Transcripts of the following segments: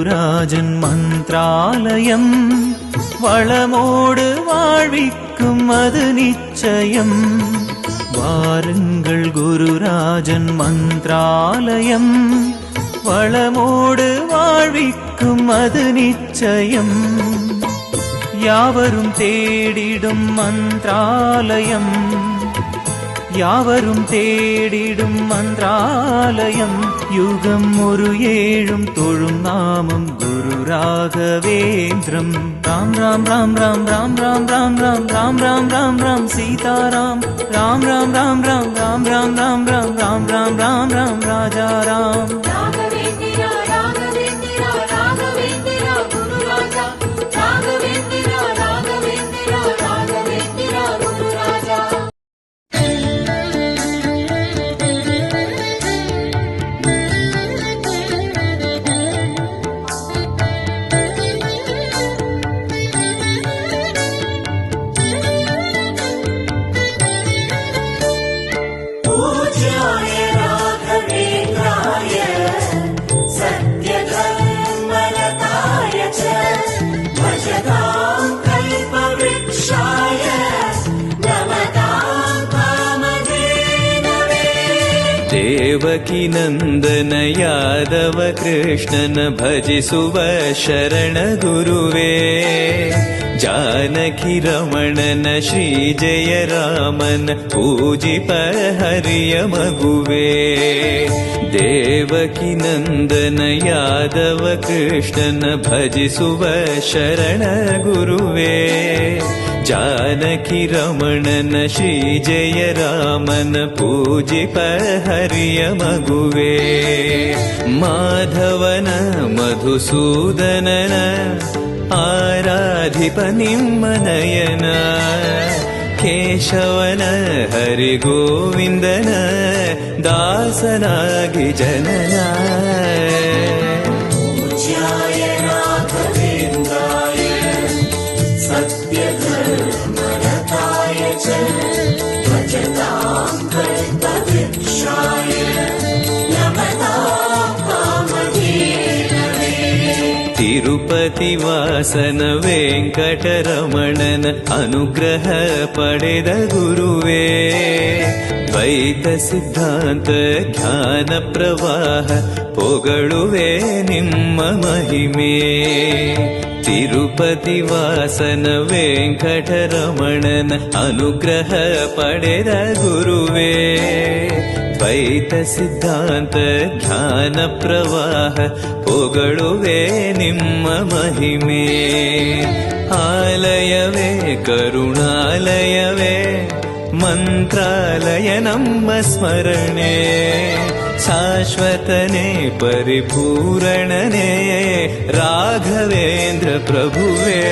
குருராஜன் மந்திராலயம் வளமோடு வாழ்விக்கும் அது நிச்சயம். வாருங்கள் குருராஜன் மந்திராலயம் வளமோடு வாழ்விக்கும் அது நிச்சயம். யாவரும் தேடிடும் மந்திராலயம், யாவரும் தேடிடும் மந்திராலயம். யுகம் ஒரு ஏழும் தொழும் நாமம் குரு ராகவேந்திரம். ராம் ராம் ராம் ராம் ராம் ராம் ராம் ராம் ராம் ராம் ராம் ராம் சீதாராம். ராம் ராம் ராம் ராம் ராம் ராம் ராம் ராம் ராம் ராம் ராம் ராம் ராஜா ராம். ದೇವಕಿ ನಂದನ ಯಾದವ ಕೃಷ್ಣನ ಭಜಿಸುವ ಶರಣ ಗುರುವೇ. ಜಾನಕಿ ರಮಣನ ಶ್ರೀ ಜಯ ರಾಮನ ಪೂಜಿಪ ಹರಿಯ ಮಗುವೇ. ದೇವಕಿ ನಂದನ ಯಾದವ ಕೃಷ್ಣನ ಭಜಿಸುವ ಶರಣ ಗುರುವೇ. ಜಾನಕಿ ರಮಣನ ಶ್ರೀ ಜಯ ರಾಮನ ಪೂಜಿಪ ಹರಿಯ ಮಗುವೇ. ಮಾಧವನ ಮಧುಸೂದನನ ಆರಾಧಿಪ ನಿಮ್ಮ ನಯನ. ಕೇಶವನ ಹರಿ ಗೋವಿಂದನ ದಾಸನಾಗಿ ಜನನ. ತಿರುಪತಿ ವಾಸನ ವೆಂಕಟರಮಣನ ಅನುಗ್ರಹ ಪಡೆದ ಗುರುವೇ. ದ್ವೈತ ಸಿದ್ಧಾಂತ ಜ್ಞಾನ ಪ್ರವಾಹ ಪೊಗಳುವೆ ನಿಮ್ಮ ಮಹಿಮೆ. ತಿರುಪತಿ ವಾಸನ ವೆಂಕಟರಮಣನ ಅನುಗ್ರಹ ಪಡೆದ ಗುರುವೇ. ದ್ವೈತ ಸಿದ್ಧಾಂತ ಜ್ಞಾನ ಪ್ರವಾಹ ಪೊಗಳುವೆ ನಿಮ್ಮ ಮಹಿಮೆ. ಆಲಯವೇ ಕರುಣಾಲಯವೇ ಮಂತ್ರಾಲಯ ನಮ್ಮ ಸ್ಮರಣೆ. ಶಾಶ್ವತನೇ ಪರಿಪೂರಣನೇ ರಾಘವೇಂದ್ರ ಪ್ರಭುವೇ.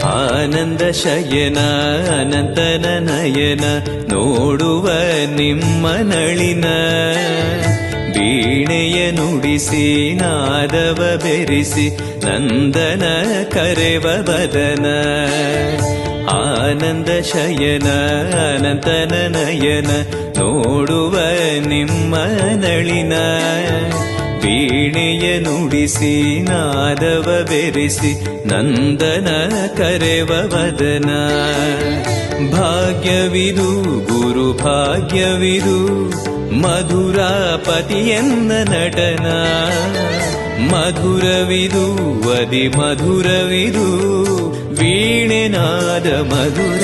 ಆನಂದ ಶಯನ ಅನಂತನ ನಯನ ನೋಡುವ ನಿಮ್ಮ ನಳಿನ. ವೀಣೆಯ ನುಡಿಸಿ ನಾದವ ಬೆರೆಸಿ ನಂದನ ಕರೆವ ಬದನ. ಆನಂದ ಶಯನ ಅನಂತನ ನಯನ ನೋಡುವ ನಿಮ್ಮ ನಳಿನ. ವೀಣೆಯ ನುಡಿಸಿ ನಾದವ ಬೆರೆಸಿ ನಂದನ ಕರೆವ ವದನ. ಭಾಗ್ಯವಿದು ಗುರು ಭಾಗ್ಯವಿದು ಮಧುರಾಪತಿಯನ್ನ ನಟನ. ಮಧುರವಿದು ಅದಿ ಮಧುರವಿದು ವೀಣೆನಾದ ಮಧುರ.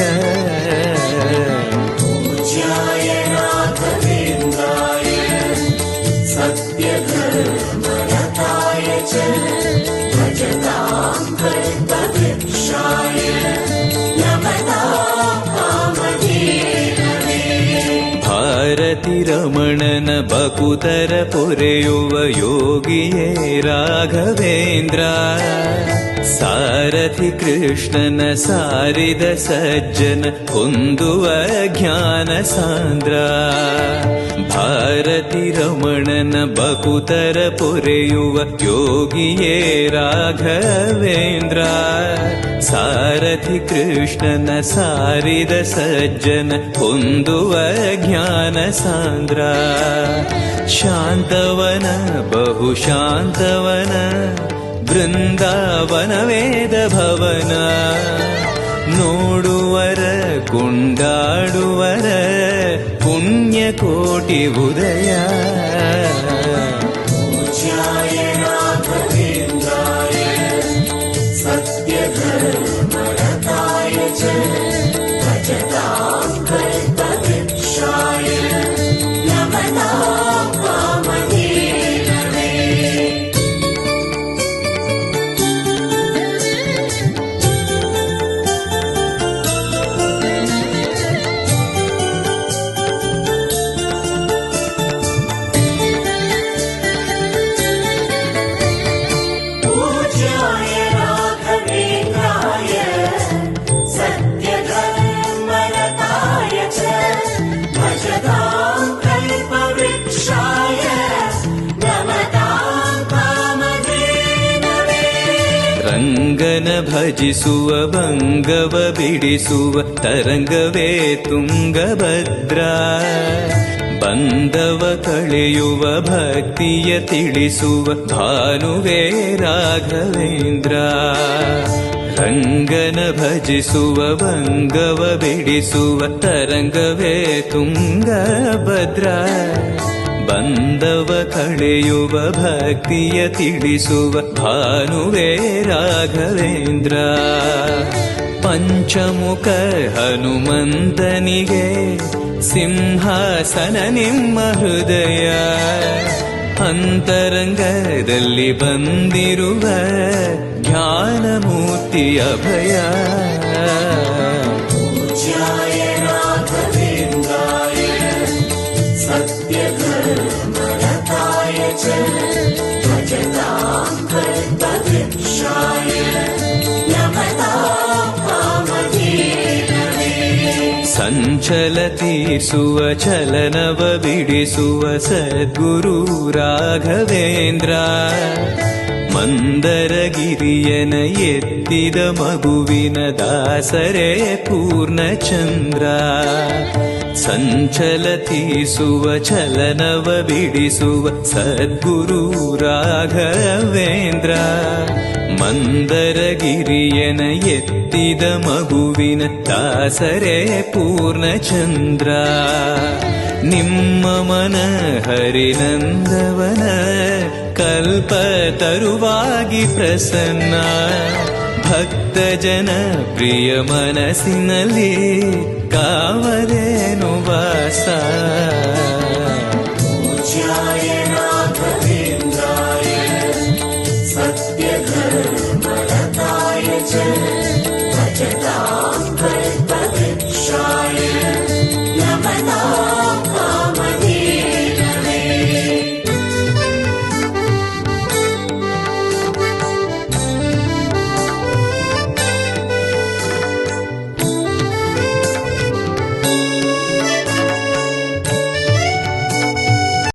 ಪೂಜ್ಯಾಯ ರಾಘವೇಂದ್ರಾಯ च भजतां कल्पवृक्षाय नमतां कामधेनवे ಭಾರತಿ ರಮಣನ ಬಕುತರ ಪೊರೆಯುವ ಯೋಗಿಯೇ ರಾಘವೇಂದ್ರ ಸಾರಥಿ ಕೃಷ್ಣನ ಸಾರಿದ ಸಜ್ಜನ ಹೊಂದುವ ಜ್ಞಾನ ಸಾಂದ್ರ ಭಾರತಿ ರಮಣನ ಬಕುತರ ಪೊರೆಯುವ ಯೋಗಿಯೇ ರಾಘವೇಂದ್ರ ಸಾರಥಿ ಕೃಷ್ಣನ ಸಾರಿದ ಸಜ್ಜನ ಹೊಂದುವ ಜ್ಞಾನ ಸಾಂದ್ರ ಶಾಂತವನ ಬಹು ಶಾಂತವನ ಬೃಂದಾವನ ವೇದ ಭವನ ನೋಡುವರ ಕೊಂಡಾಡುವರ ಪುಣ್ಯ ಕೋಟಿ ಉದಯ पूज्याय राघवेन्द्राय सत्यधर्मरताय च भजतां कल्पवृक्षाय नमतां कामधेनवे पूज्याय राघवेन्द्राय सत्यधर्मरताय च भजतां कल्पवृक्षाय नमतां कामधेनवे ರಂಗನ ಭಜಿಸುವ ಭಂಗವ ಬಿಡಿಸುವ ತರಂಗವೇ ತುಂಗಭದ್ರ ಬಂಧವ ಕಳೆಯುವ ಭಕ್ತಿಯ ತಿಳಿಸುವ ಭಾನುವೇ ರಾಘವೇಂದ್ರ ರಂಗನ ಭಜಿಸುವ ಭಂಗವ ಬಿಡಿಸುವ ತರಂಗವೇ ತುಂಗಭದ್ರ ಬಂಧವ ಕಳೆಯುವ ಭಕ್ತಿಯ ತಿಳಿಸುವ ಭಾನುವೇ ರಾಘವೇಂದ್ರ ಪಂಚಮುಖ ಹನುಮಂತನಿಗೆ ಸಿಂಹಾಸನ ನಿಮ್ಮ ಹೃದಯ ಅಂತರಂಗದಲ್ಲಿ ಬಂದಿರುವ ಜ್ಞಾನಮೂರ್ತಿ ಅಭಯ पूज्याय राघवेन्द्राय सत्यधर्मरताय च भजतां कल्पवृक्षाय नमतां कामधेनवे ಸಂಚಲ ತೀರಿಸುವ ಚಲನವ ಬಿಡಿಸುವ ಸದ್ಗುರು ರಾಘವೇಂದ್ರ ಮಂದರಗಿರಿಯನ ಎತ್ತಿದ ಮಗುವಿನ ದಾಸರೇ ಪೂರ್ಣಚಂದ್ರ ಸಂಚಲ ತೀರಿಸುವ ಚಲನವ ಬಿಡಿಸುವ ಸದ್ಗುರು ರಾಘವೇಂದ್ರ ಮಂದರಗಿರಿಯನ ಎತ್ತಿದ ಮಗುವಿನ ದಾಸರೇ ಪೂರ್ಣಚಂದ್ರ ನಿಮ್ಮ ಮನ ಹರಿನಂದವನ ಕಲ್ಪ ತರುವಾಗಿ ಪ್ರಸನ್ನ ಭಕ್ತ ಜನ ಪ್ರಿಯ ಮನಸ್ಸಿನಲ್ಲಿ ಕಾವಲೇನು ವಾಸ